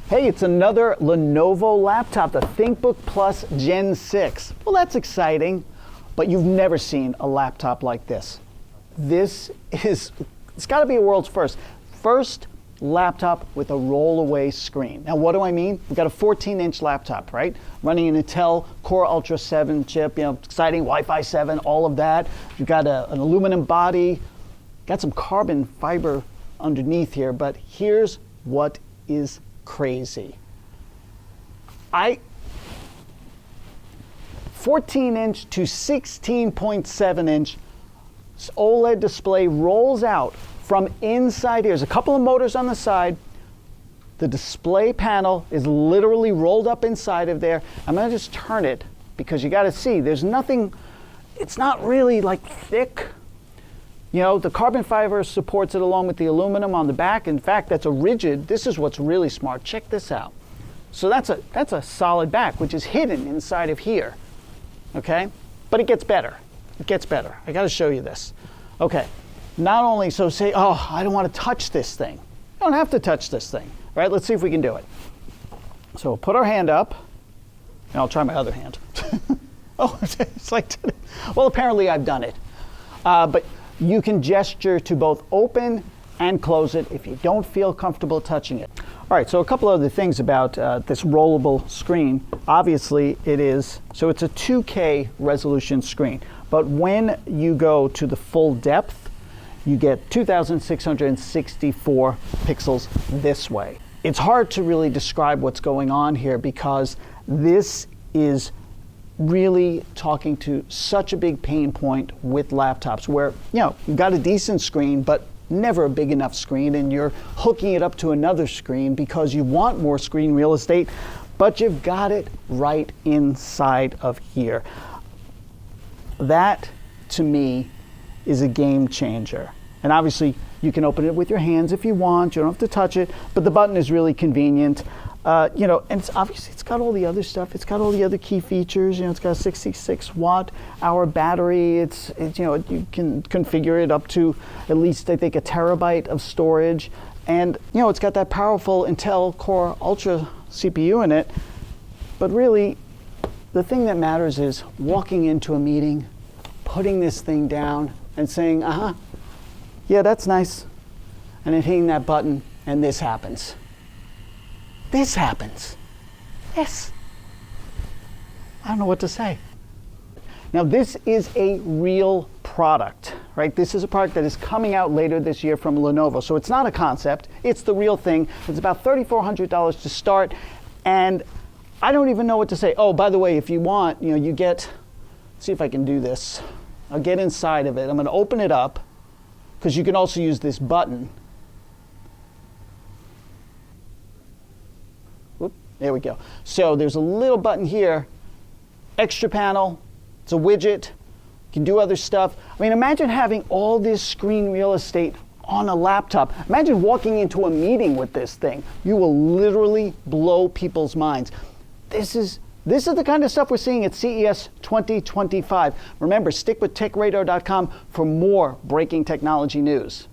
Hey, it's another Lenovo laptop, the Thinkbook Plus Gen 6. Well, that's exciting, but you've never seen a laptop like this. It's got to be a world's first. First laptop with a roll-away screen. Now, what do I mean? We've got a 14-inch laptop, right? Running an Intel Core Ultra 7 chip, exciting, Wi-Fi 7, all of that. You've got an aluminum body, got some carbon fiber underneath here, but here's what is crazy. 14-inch to 16.7-inch OLED display rolls out from inside here. There's a couple of motors on the side. The display panel is literally rolled up inside of there. I'm going to just turn it because you got to see there's nothing, it's not really like thick. The carbon fiber supports it along with the aluminum on the back. In fact, that's a rigid. This is what's really smart. Check this out. So that's a solid back, which is hidden inside of here. Okay? But it gets better. It gets better. I got to show you this. Okay. Not only so say, oh, I don't want to touch this thing. You don't have to touch this thing. All right? Let's see if we can do it. So we'll put our hand up, and I'll try my other hand. Oh, it's like, well, apparently I've done it. But you can gesture to both open and close it if you don't feel comfortable touching it. All right, so a couple other things about this rollable screen. Obviously, it's a 2K resolution screen. But when you go to the full depth, you get 2,664 pixels this way. It's hard to really describe what's going on here because this is really talking to such a big pain point with laptops where, you've got a decent screen, but never a big enough screen, and you're hooking it up to another screen because you want more screen real estate, but you've got it right inside of here. That, to me, is a game changer. And obviously, you can open it with your hands if you want. You don't have to touch it, but the button is really convenient. And it's obviously, it's got all the other stuff. It's got all the other key features. It's got a 66 watt hour battery. You can configure it up to at least, I think, a terabyte of storage. And, it's got that powerful Intel Core Ultra CPU in it. But really, the thing that matters is walking into a meeting, putting this thing down and saying, yeah, that's nice. And then hitting that button, and this happens. This happens. Yes. I don't know what to say. Now, this is a real product, right? This is a product that is coming out later this year from Lenovo. So it's not a concept. It's the real thing. It's about $3,400 to start. And I don't even know what to say. Oh, by the way, if you want, you get, see if I can do this. I'll get inside of it. I'm going to open it up because you can also use this button. There we go. So there's a little button here, extra panel, it's a widget, you can do other stuff. I mean, imagine having all this screen real estate on a laptop. Imagine walking into a meeting with this thing. You will literally blow people's minds. This is the kind of stuff we're seeing at CES 2025. Remember, stick with TechRadar.com for more breaking technology news.